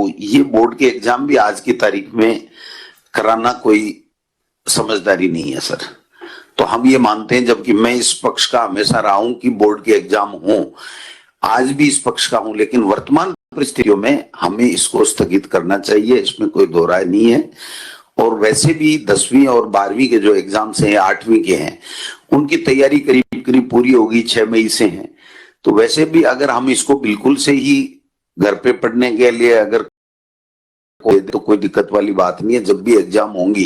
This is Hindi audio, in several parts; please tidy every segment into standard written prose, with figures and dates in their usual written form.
तो ये बोर्ड के एग्जाम भी आज की तारीख में कराना कोई समझदारी नहीं है सर। तो हम ये मानते हैं, जबकि मैं इस पक्ष का हमेशा रहा हूं कि बोर्ड के एग्जाम हो, आज भी इस पक्ष का हूं, लेकिन वर्तमान परिस्थितियों में हमें इसको स्थगित करना चाहिए, इसमें कोई दो राय नहीं है। और वैसे भी 10वीं और 12वीं के जो एग्जाम्स हैं, 8वीं के हैं, उनकी तैयारी करीब करीब पूरी होगी, 6 मई से है। तो वैसे भी अगर हम इसको बिल्कुल से ही घर पे पढ़ने के लिए अगर तो कोई दिक्कत वाली बात नहीं है, जब भी एग्जाम होंगी,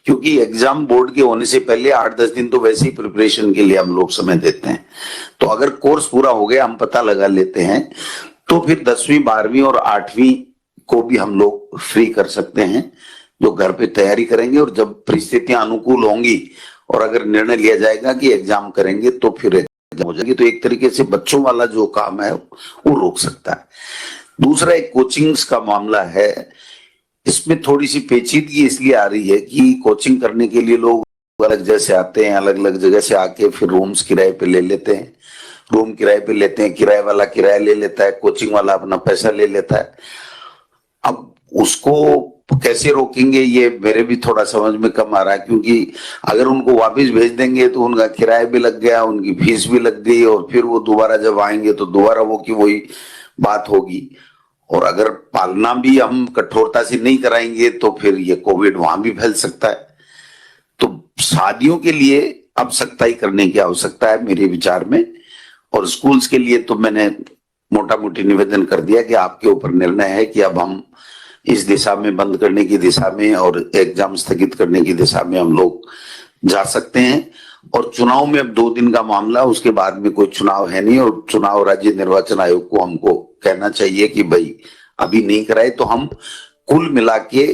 क्योंकि एग्जाम बोर्ड के होने से पहले 8-10 दिन तो वैसे ही प्रिपरेशन के लिए हम लोग समय देते हैं। तो अगर कोर्स पूरा हो गया, हम पता लगा लेते हैं, तो फिर 10वीं 12वीं और 8वीं को भी हम लोग फ्री कर सकते हैं, जो घर पे तैयारी करेंगे। और जब परिस्थितियां अनुकूल होंगी और अगर निर्णय लिया जाएगा कि एग्जाम करेंगे, तो फिर एग्जाम हो जाएगी। तो एक तरीके से बच्चों वाला जो काम है वो रोक सकता है। दूसरा एक कोचिंग्स का मामला है, इसमें थोड़ी सी पेचीदगी इसलिए आ रही है कि कोचिंग करने के लिए लोग अलग जैसे आते हैं, अलग अलग जगह से आके फिर रूम्स किराए पे ले लेते हैं, रूम किराए पे लेते हैं, किराए वाला किराया ले लेता है, कोचिंग वाला अपना पैसा ले लेता है। अब उसको कैसे रोकेंगे, ये मेरे भी थोड़ा समझ में कम आ रहा है, क्योंकि अगर उनको वापस भेज देंगे तो उनका किराया भी लग गया, उनकी फीस भी लग गई, और फिर वो दोबारा जब आएंगे तो दोबारा वो की वही बात होगी। और अगर पालना भी हम कठोरता से नहीं कराएंगे तो फिर ये कोविड वहां भी फैल सकता है। तो शादियों के लिए अब सख्ताई करने की आवश्यकता है मेरे विचार में। और स्कूल्स के लिए तो मैंने मोटा मोटी निवेदन कर दिया कि आपके ऊपर निर्णय है कि अब हम इस दिशा में, बंद करने की दिशा में और एग्जाम स्थगित करने की दिशा में हम लोग जा सकते हैं। और चुनाव में अब 2 दिन का मामला, उसके बाद में कोई चुनाव है नहीं, और चुनाव राज्य निर्वाचन आयोग को हमको कहना चाहिए कि भाई अभी नहीं कराए। तो हम कुल मिला के,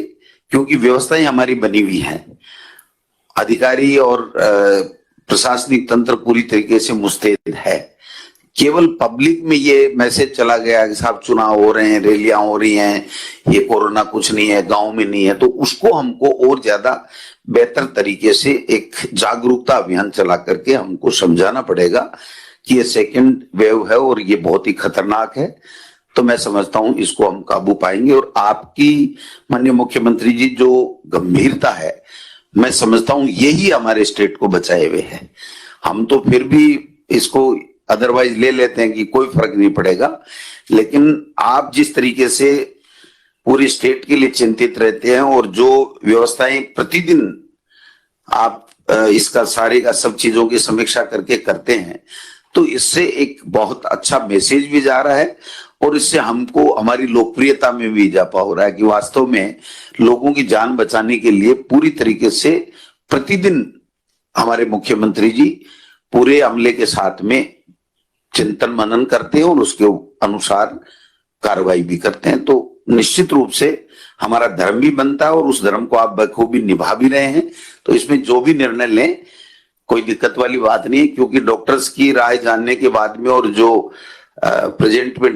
क्योंकि व्यवस्थाएं हमारी बनी हुई हैं, अधिकारी और प्रशासनिक तंत्र पूरी तरीके से मुस्तैद है, केवल पब्लिक में ये मैसेज चला गया कि साहब चुनाव हो रहे हैं, रैलियां हो रही हैं, ये कोरोना कुछ नहीं है, गांव में नहीं है, तो उसको हमको और ज्यादा बेहतर तरीके से एक जागरूकता अभियान चला करके हमको समझाना पड़ेगा कि ये सेकंड वेव है और ये बहुत ही खतरनाक है। तो मैं समझता हूं इसको हम काबू पाएंगे। और आपकी माननीय मुख्यमंत्री जी जो गंभीरता है, मैं समझता हूं यही हमारे स्टेट को बचाए हुए है। हम तो फिर भी इसको अदरवाइज ले लेते हैं कि कोई फर्क नहीं पड़ेगा, लेकिन आप जिस तरीके से पूरी स्टेट के लिए चिंतित रहते हैं और जो व्यवस्थाएं प्रतिदिन आप इसका सारे का सब चीजों की समीक्षा करके करते हैं, तो इससे एक बहुत अच्छा मैसेज भी जा रहा है। और इससे हमको हमारी लोकप्रियता में भी इजाफा हो रहा है कि वास्तव में लोगों की जान बचाने के लिए पूरी तरीके से प्रतिदिन हमारे मुख्यमंत्री जी पूरे अमले के साथ में चिंतन मनन करते हैं और उसके अनुसार कार्रवाई भी करते हैं। तो निश्चित रूप से हमारा धर्म भी बनता है और उस धर्म को आप बखूबी निभा भी रहे हैं। तो इसमें जो भी निर्णय लें, कोई दिक्कत वाली बात नहीं है, क्योंकि डॉक्टर्स की राय जानने के बाद में और जो प्रेजेंट में